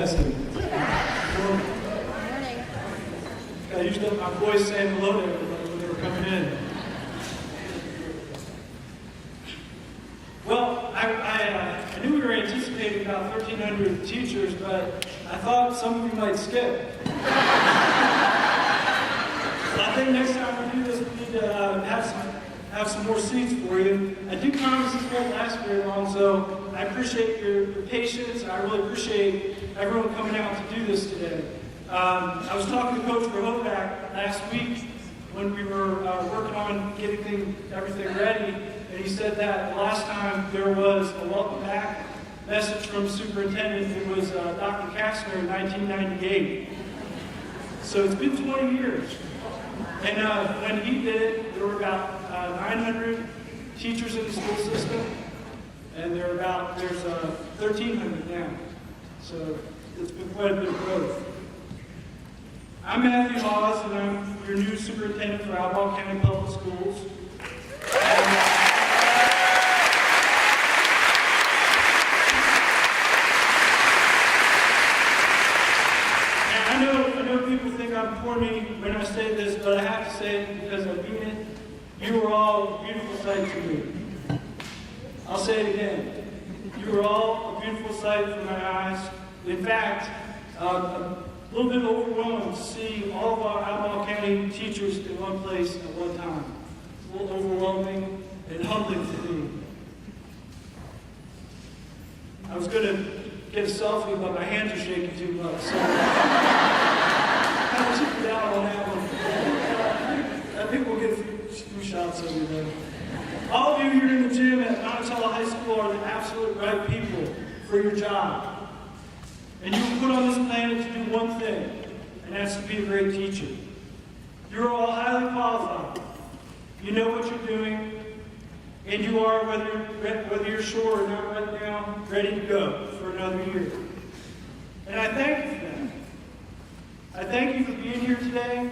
Madison. I used to have my boys saying hello to everybody when they were coming in. Well, I knew we were anticipating about 1,300 teachers, but I thought some of you might skip. So I think next time we do this, we need to have some more seats for you. I do promise this won't last very long, so I appreciate your patience. I really appreciate everyone coming out to do this today. I was talking to Coach Verhoeven last week when we were working on getting everything ready, and he said that the last time there was a welcome back message from the superintendent, it was Dr. Kastner in 1998. So it's been 20 years. And when he did it, there were about 900 teachers in the school system, and there's 1,300 now. So it's been quite a bit of growth. I'm Matthew Haas, and I'm your new superintendent for Albemarle County Public Schools. I know people think I'm corny when I say this, but I have to say it because I mean it. You are all a beautiful sight to me. I'll say it again. You are all a beautiful sight for my eyes. In fact, I'm a little bit overwhelmed to see all of our Albemarle County teachers in one place at one time. It's a little overwhelming and humbling to me. I was going to get a selfie, but my hands are shaking too much. So I took it out on that one. I think we'll get a few shots over there. All of you here in the gym at Monticello High School are the absolute right people for your job. And you were put on this planet to do one thing, and that's to be a great teacher. You're all highly qualified. You know what you're doing, and you are, whether you're sure or not right now, ready to go for another year. And I thank you for that. I thank you for being here today,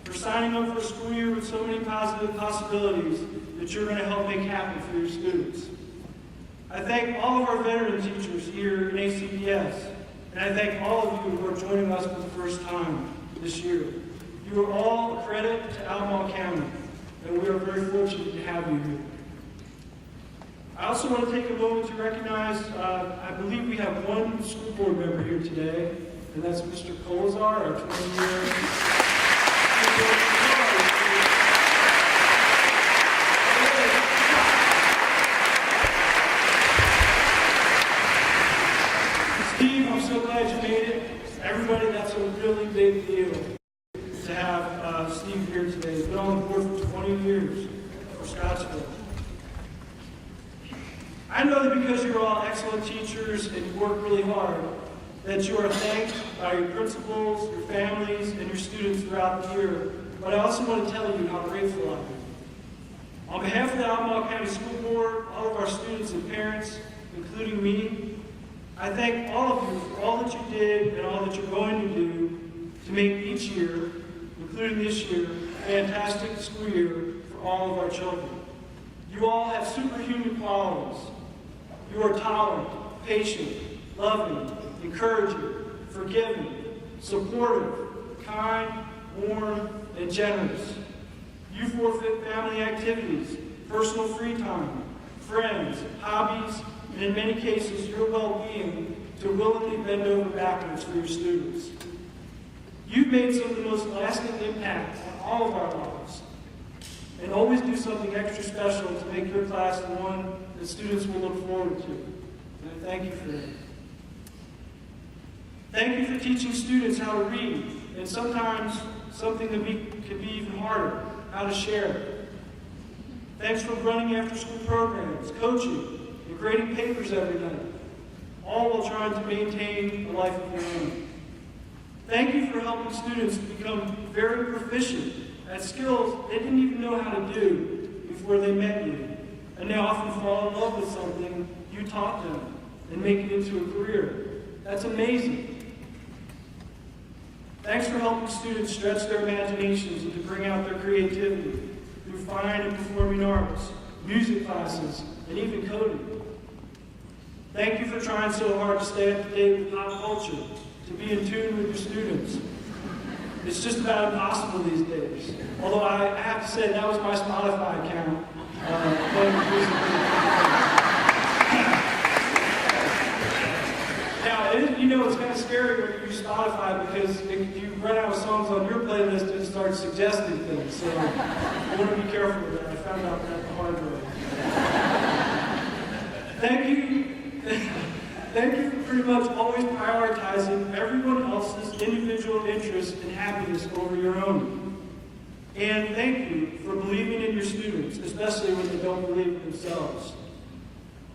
for signing up for a school year with so many positive possibilities that you're going to help make happen for your students. I thank all of our veteran teachers here in ACPS, and I thank all of you who are joining us for the first time this year. You are all a credit to Albemarle County, and we are very fortunate to have you here. I also want to take a moment to recognize, I believe we have one school board member here today, and that's Mr. Colzar, our 20-year Steve, I'm so glad you made it. Everybody, that's a really big deal to have Steve here today. He's been on the board for 20 years for Scottsville. I know that because you're all excellent teachers and you work really hard, that you are thanked by your principals, your families, and your students throughout the year. But I also want to tell you how grateful I am. On behalf of the Albemarle County School Board, all of our students and parents, including me, I thank all of you for all that you did and all that you're going to do to make each year, including this year, a fantastic school year for all of our children. You all have superhuman qualities. You are tolerant, patient, loving, encouraging, forgiving, supportive, kind, warm, and generous. You forfeit family activities, personal free time, friends, hobbies, and in many cases, your well-being to willingly bend over backwards for your students. You've made some of the most lasting impact on all of our lives, and always do something extra special to make your class the one that students will look forward to. And I thank you for that. Thank you for teaching students how to read, and sometimes something that can be even harder, how to share. Thanks for running after-school programs, coaching, and grading papers every night, all while trying to maintain a life of your own. Thank you for helping students become very proficient at skills they didn't even know how to do before they met you, and they often fall in love with something you taught them and make it into a career. That's amazing. Thanks for helping students stretch their imaginations and to bring out their creativity through fine and performing arts, music classes, and even coding. Thank you for trying so hard to stay up to date with pop culture, to be in tune with your students. It's just about impossible these days. Although I have to say that was my Spotify account. Now, it's kind of scary when you use Spotify because if you run out of songs on your playlist, it starts suggesting things. So you want to be careful with that. I found out that the hard way. Thank you for pretty much always prioritizing everyone else's individual interests and happiness over your own. And thank you for believing in your students, especially when they don't believe in themselves.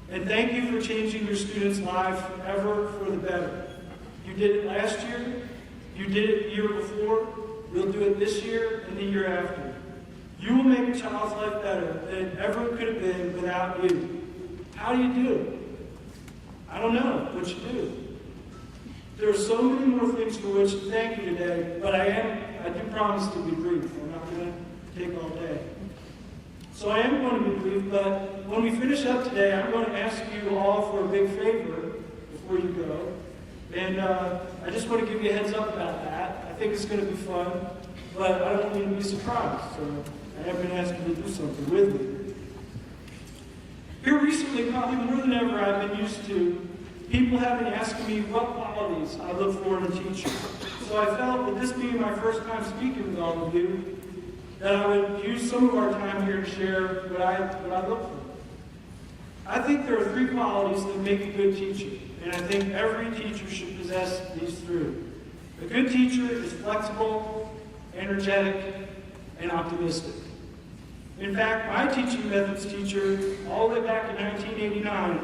And thank you for changing your students' lives forever for the better. You did it last year, you did it the year before, you'll do it this year and the year after. You will make a child's life better than it ever could have been without you. How do you do it? I don't know, but you do. There are so many more things for which to thank you today, but I do promise to be brief. I'm not going to take all day. So I am going to be brief, but when we finish up today, I'm going to ask you all for a big favor before you go. And I just want to give you a heads up about that. I think it's going to be fun, but I don't want you to be surprised. So I have been asked you to do something with me. Here recently, probably more than ever, I've been used to people having asked me what qualities I look for in a teacher. So I felt that this being my first time speaking with all of you, that I would use some of our time here to share what I look for. I think there are 3 qualities that make a good teacher, and I think every teacher should possess these 3. A good teacher is flexible, energetic, and optimistic. In fact, my teaching methods teacher, all the way back in 1989,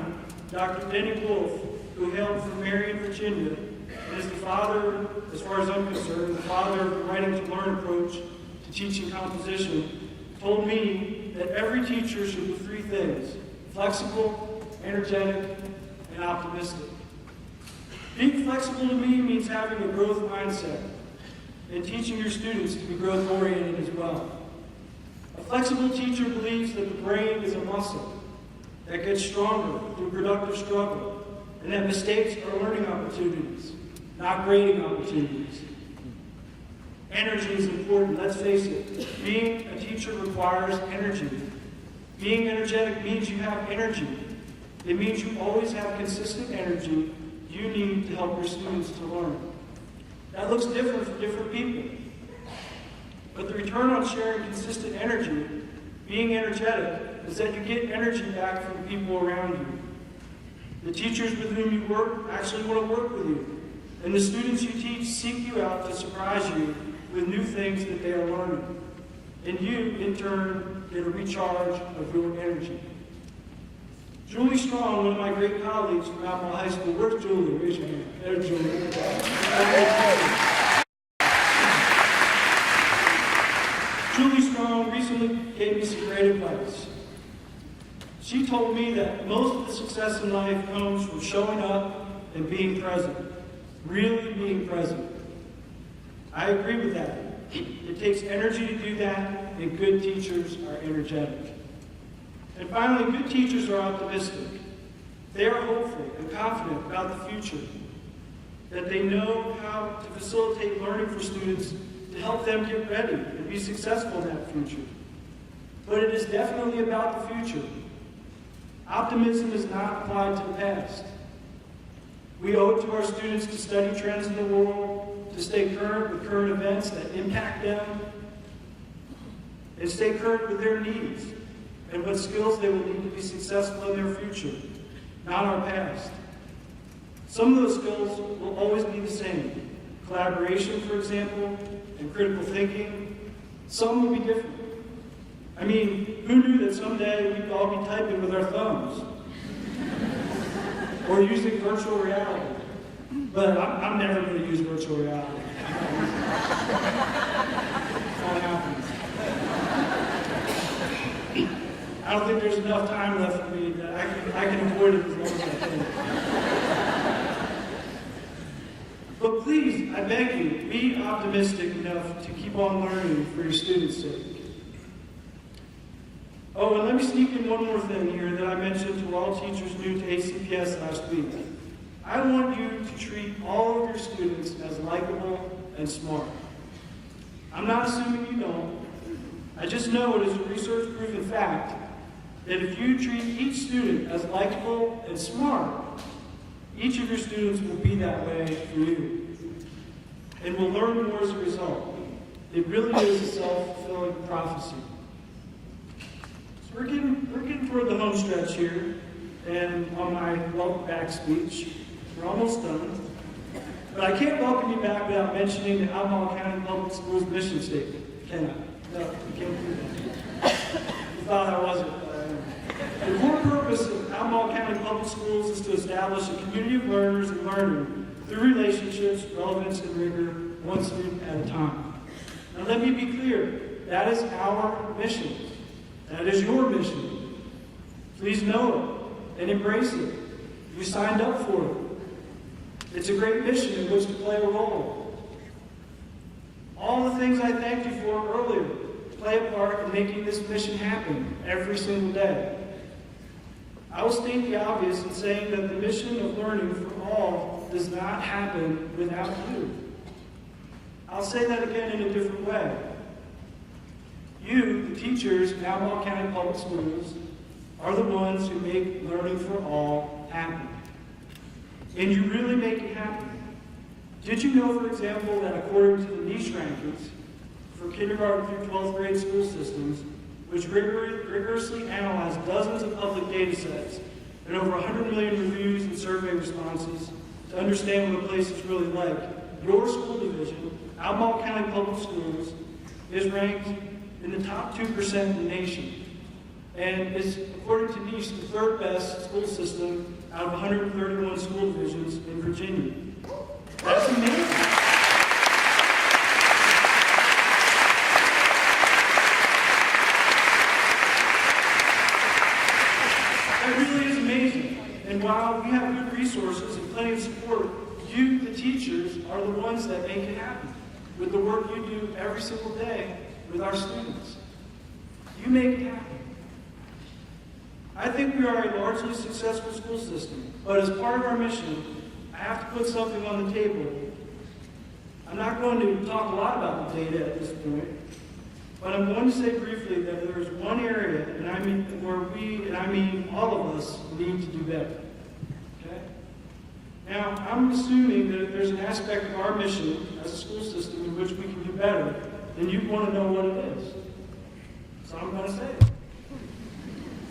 Dr. Denny Wolf, who hailed from Marion, Virginia, and is the father, as far as I'm concerned, the father of the writing to learn approach to teaching composition, told me that every teacher should do 3 things: flexible, energetic, and optimistic. Being flexible to me means having a growth mindset and teaching your students to be growth-oriented as well. A flexible teacher believes that the brain is a muscle that gets stronger through productive struggle, and that mistakes are learning opportunities, not grading opportunities. Energy is important, let's face it. Being a teacher requires energy. Being energetic means you have energy. It means you always have consistent energy you need to help your students to learn. That looks different for different people. But the return on sharing consistent energy, being energetic, is that you get energy back from the people around you. The teachers with whom you work actually want to work with you. And the students you teach seek you out to surprise you with new things that they are learning. And you, in turn, get a recharge of your energy. Julie Strong, one of my great colleagues from Albemarle High School. Where's Julie? Raise your hand. There's Julie. Julie Strong recently gave me some great advice. She told me that most of the success in life comes from showing up and being present. Really being present. I agree with that. It takes energy to do that, and good teachers are energetic. And finally, good teachers are optimistic. They are hopeful and confident about the future, that they know how to facilitate learning for students to help them get ready and be successful in that future. But it is definitely about the future. Optimism is not applied to the past. We owe it to our students to study trends in the world, to stay current with current events that impact them, and stay current with their needs and what skills they will need to be successful in their future, not our past. Some of those skills will always be the same. Collaboration, for example, and critical thinking. Some will be different. I mean, who knew that someday we'd all be typing with our thumbs? Or using virtual reality. But I'm never going to use virtual reality. It's all happens. I don't think there's enough time left for me that I can avoid it as long as I can. But please, I beg you, be optimistic enough to keep on learning for your students' sake. Oh, and let me sneak in one more thing here that I mentioned to all teachers new to ACPS last week. I want you to treat all of your students as likable and smart. I'm not assuming you don't. I just know it is a research-proven fact that if you treat each student as likable and smart, each of your students will be that way for you and will learn more as a result. It really is a self-fulfilling prophecy. So we're getting toward the home stretch here, and on my welcome back speech, we're almost done. But I can't welcome you back without mentioning the Albemarle County Public Schools mission statement, can I? No, you can't do that. You thought I wasn't. The core purpose of Albemarle County Public Schools is to establish a community of learners and learning through relationships, relevance, and rigor, one student at a time. Now let me be clear, that is our mission. That is your mission. Please know it and embrace it. You signed up for it. It's a great mission in which to play a role. All the things I thanked you for earlier play a part in making this mission happen every single day. I will state the obvious in saying that the mission of learning for all does not happen without you. I'll say that again in a different way. You, the teachers in Albemarle County Public Schools, are the ones who make learning for all happen. And you really make it happen. Did you know, for example, that according to the niche rankings for kindergarten through 12th grade school systems, which rigorously analyze dozens of public data sets and over 100 million reviews and survey responses to understand what a place is really like, your school division, Albemarle County Public Schools, is ranked in the top 2% in the nation and is, according to niche, the third best school system out of 131 school divisions in Virginia. That's amazing. That really is amazing. And while we have good resources and plenty of support, you, the teachers, are the ones that make it happen with the work you do every single day with our students. You make it happen. I think we are a largely successful school system, but as part of our mission, I have to put something on the table. I'm not going to talk a lot about the data at this point, but I'm going to say briefly that there is one area, and I mean where we, and I mean all of us, need to do better. Okay? Now, I'm assuming that if there's an aspect of our mission as a school system in which we can do better, then you want to know what it is. So I'm going to say it.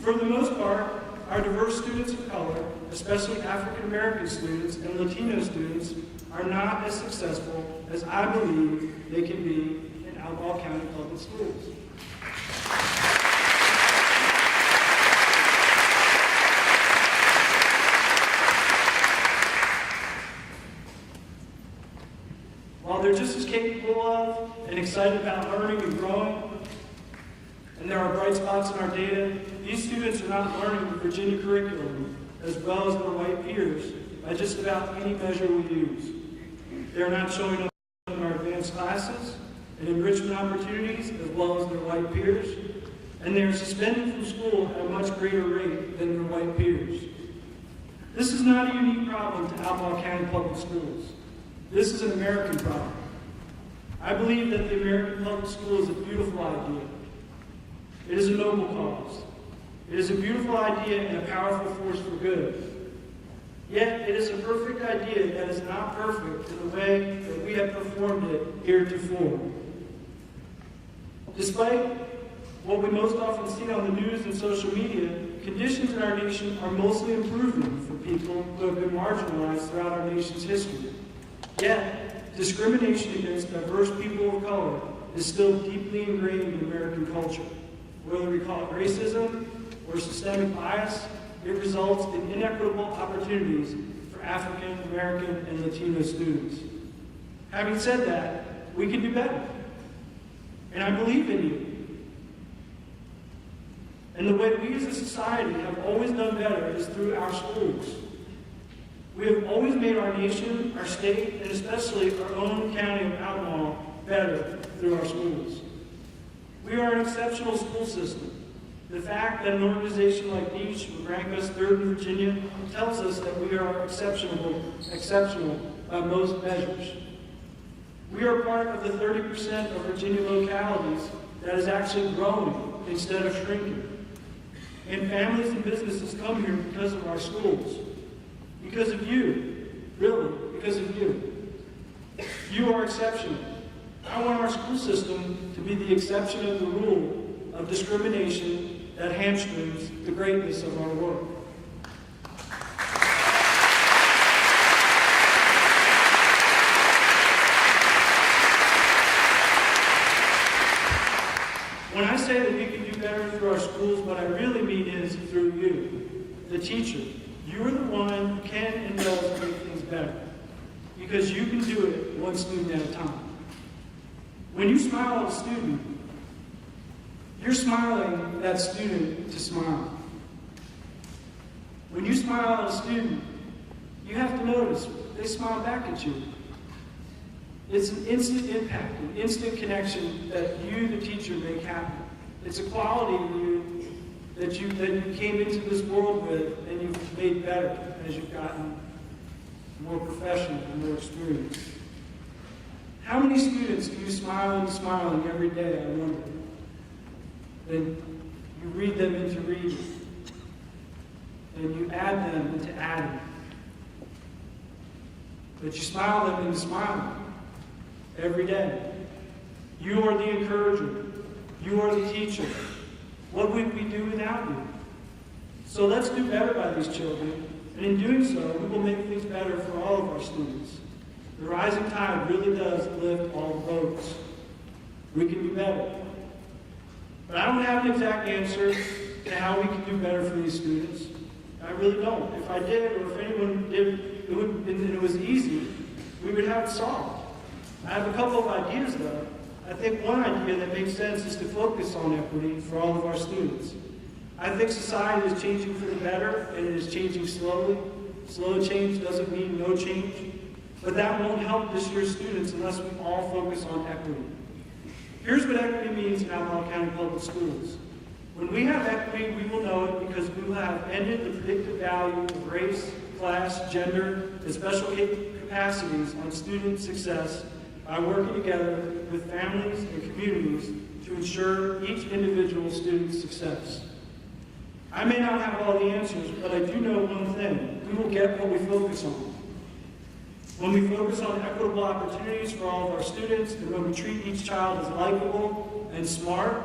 For the most part, our diverse students of color, especially African American students and Latino students, are not as successful as I believe they can be in Albemarle County Public Schools. While they're just as capable of and excited about learning and growing, and there are bright spots in our data, these students are not learning the Virginia curriculum as well as their white peers by just about any measure we use. They are not showing up in our advanced classes and enrichment opportunities as well as their white peers, and they are suspended from school at a much greater rate than their white peers. This is not a unique problem to Albemarle County Public Schools. This is an American problem. I believe that the American public school is a beautiful idea. It is a noble cause. It is a beautiful idea and a powerful force for good. Yet, it is a perfect idea that is not perfect in the way that we have performed it heretofore. Despite what we most often see on the news and social media, conditions in our nation are mostly improving for people who have been marginalized throughout our nation's history. Yet, discrimination against diverse people of color is still deeply ingrained in American culture. Whether we call it racism or systemic bias, it results in inequitable opportunities for African American and Latino students. Having said that, we can do better. And I believe in you. And the way we as a society have always done better is through our schools. We have always made our nation, our state, and especially our own county of Albemarle better through our schools. We are an exceptional school system. The fact that an organization like Beach would rank us third in Virginia tells us that we are exceptional by most measures. We are part of the 30% of Virginia localities that is actually growing instead of shrinking. And families and businesses come here because of our schools. Because of you. Really, because of you. You are exceptional. I want our school system to be the exception of the rule of discrimination that hamstrings the greatness of our work. When I say that we can do better through our schools, what I really mean is through you, the teacher. You are the one who can and does make things better, because you can do it one student at a time. When you smile at a student, you're smiling that student to smile. When you smile at a student, you have to notice they smile back at you. It's an instant impact, an instant connection that you, the teacher, make happen. It's a quality in you that you came into this world with and you've made better as you've gotten more professional and more experienced. How many students do you smiling every day, I wonder? Then you read them into reading. And you add them into adding. But you smile them into smiling every day. You are the encourager. You are the teacher. What would we do without you? So let's do better by these children. And in doing so, we will make things better for all of our students. The rising tide really does lift all the boats. We can do better. But I don't have an exact answer to how we can do better for these students. I really don't. If I did, or if anyone did, and it was easy, we would have it solved. I have a couple of ideas, though. I think one idea that makes sense is to focus on equity for all of our students. I think society is changing for the better, and it is changing slowly. Slow change doesn't mean no change. But that won't help this year's students unless we all focus on equity. Here's what equity means in Albemarle County Public Schools. When we have equity, we will know it because we will have ended the predictive value of race, class, gender, and special capacities on student success by working together with families and communities to ensure each individual student's success. I may not have all the answers, but I do know one thing. We will get what we focus on. When we focus on equitable opportunities for all of our students, and when we treat each child as likable and smart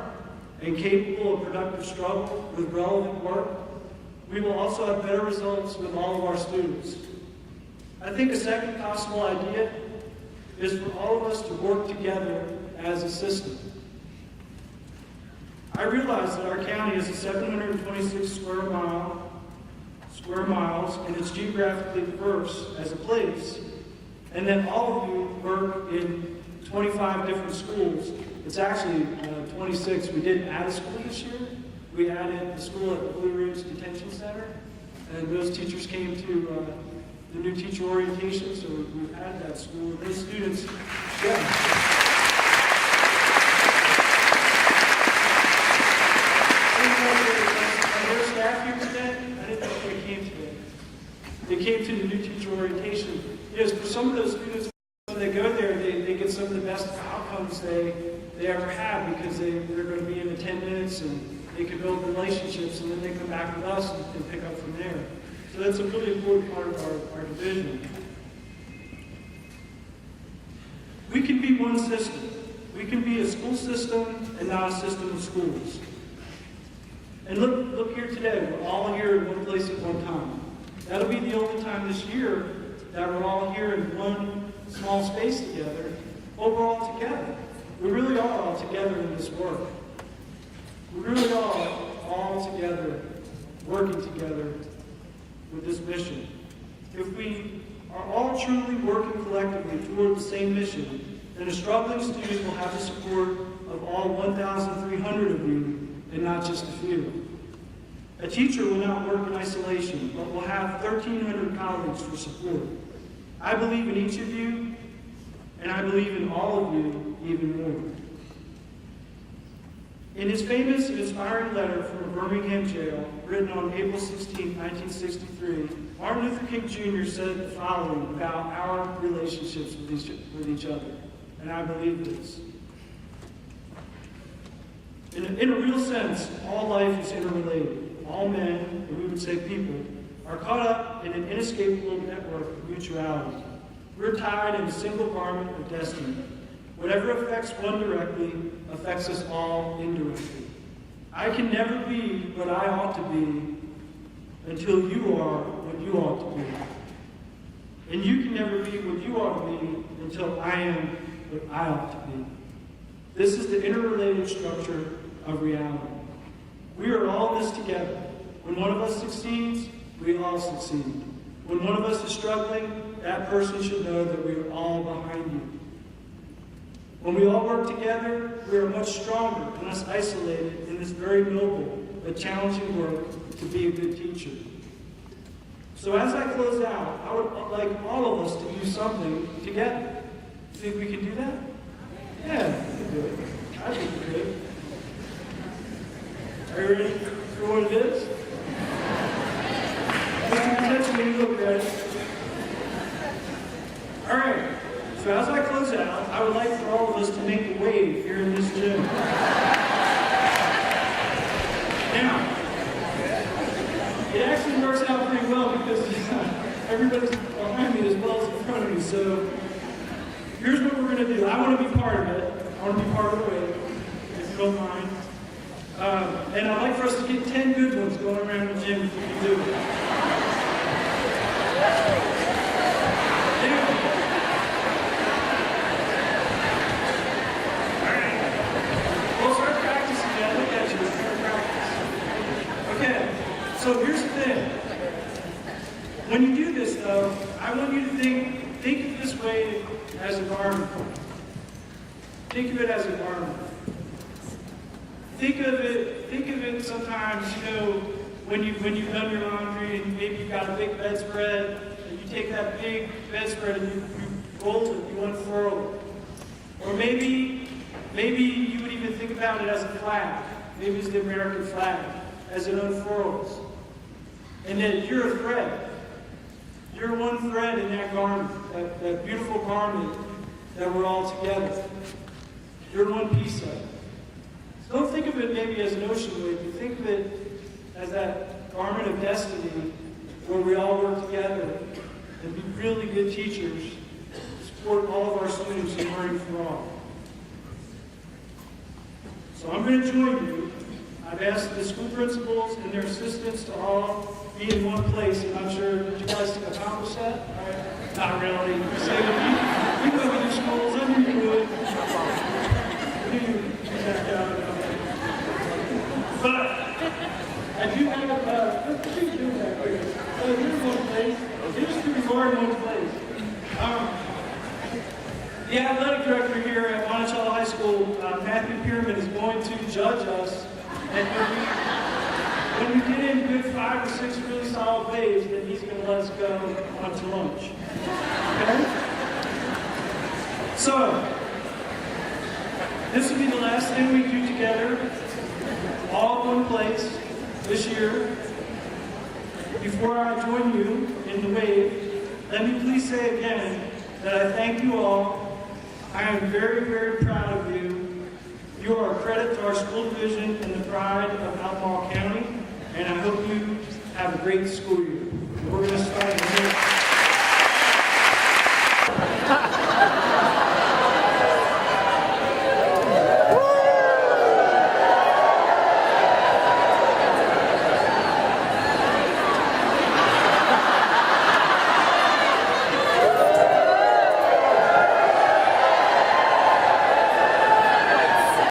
and capable of productive struggle with relevant work, we will also have better results with all of our students. I think a second possible idea is for all of us to work together as a system. I realize that our county is 726 square miles, and it's geographically diverse as a place, and that all of you work in 25 different schools. It's actually 26. We didn't add a school this year. We added the school at the Blue Ridge Detention Center, and those teachers came to the new teacher orientation, so we've added that school. And those students, their staff here today, I didn't know if they came today. They came to the new teacher orientation. Yes, for some of those students, when they go there, they get some of the best outcomes they ever have because they're going to be in attendance and they can build relationships, and then they come back with us and pick up from there. So that's a really important part of our division. We can be one system. We can be a school system and not a system of schools. And look here today. We're all here in one place at one time. That'll be the only time this year that we're all here in one small space together, but we're all together. We really are all together in this work. We really are all together, working together with this mission. If we are all truly working collectively toward the same mission, then a struggling student will have the support of all 1,300 of you, and not just a few. A teacher will not work in isolation, but will have 1,300 colleagues for support. I believe in each of you, and I believe in all of you even more. In his famous and inspiring letter from a Birmingham jail, written on April 16, 1963, Martin Luther King Jr. said the following about our relationships with each other, and I believe this. In a real sense, all life is interrelated. All men, and we would say people, are caught up in an inescapable network of mutuality. We're tied in a single garment of destiny. Whatever affects one directly affects us all indirectly. I can never be what I ought to be until you are what you ought to be. And you can never be what you ought to be until I am what I ought to be. This is the interrelated structure of reality. We are all in this together. When one of us succeeds, we all succeed. When one of us is struggling, that person should know that we are all behind you. When we all work together, we are much stronger and less isolated in this very noble but challenging work to be a good teacher. So as I close out, I would like all of us to do something together. Think we can do that? Yeah, we can do it. I think we could. Are you ready for what it is? Mr. Attention when you look ready. All right. So as I close out, I would like for all of us to make a wave here in this gym. Now, it actually works out pretty well because everybody's behind me as well as in front of me. So here's what we're going to do. I want to be part of it. I want to be part of the wave, if you don't mind. And I'd like for us to get 10 good ones going around the gym if we can do it. So here's the thing. When you do this, though, I want you to think of this way as a garment. Think of it as a garment. Think of it sometimes, when you've done your laundry and maybe you've got a big bedspread, and you take that big bedspread and you fold it, you unfurl it. Or maybe you would even think about it as a flag. Maybe it's the American flag as it unfurls. And then you're a thread. You're one thread in that garment, that beautiful garment that we're all together. You're one piece of it. So don't think of it maybe as an ocean wave, but think of it as that garment of destiny where we all work together and be really good teachers, support all of our students in learning for all. So I'm going to join you. I've asked the school principals and their assistants to all be in one place, and I'm sure, did you guys accomplish that? All right. Not really. So you go to your schools, I knew you would. But I do have, what are you doing that quick? You're in one place. You're just going to be in one place. The athletic director here at Monticello High School, Matthew Pierman, is going to judge us. And when we get in good 5 or 6 really solid waves, then he's going to let us go on to lunch. Okay? So, this will be the last thing we do together, all in one place, this year. Before I join you in the wave, let me please say again that I thank you all. I am very, very proud of you. You are a credit to our school division and the pride of Albemarle County, and I hope you have a great school year. We're going to start here.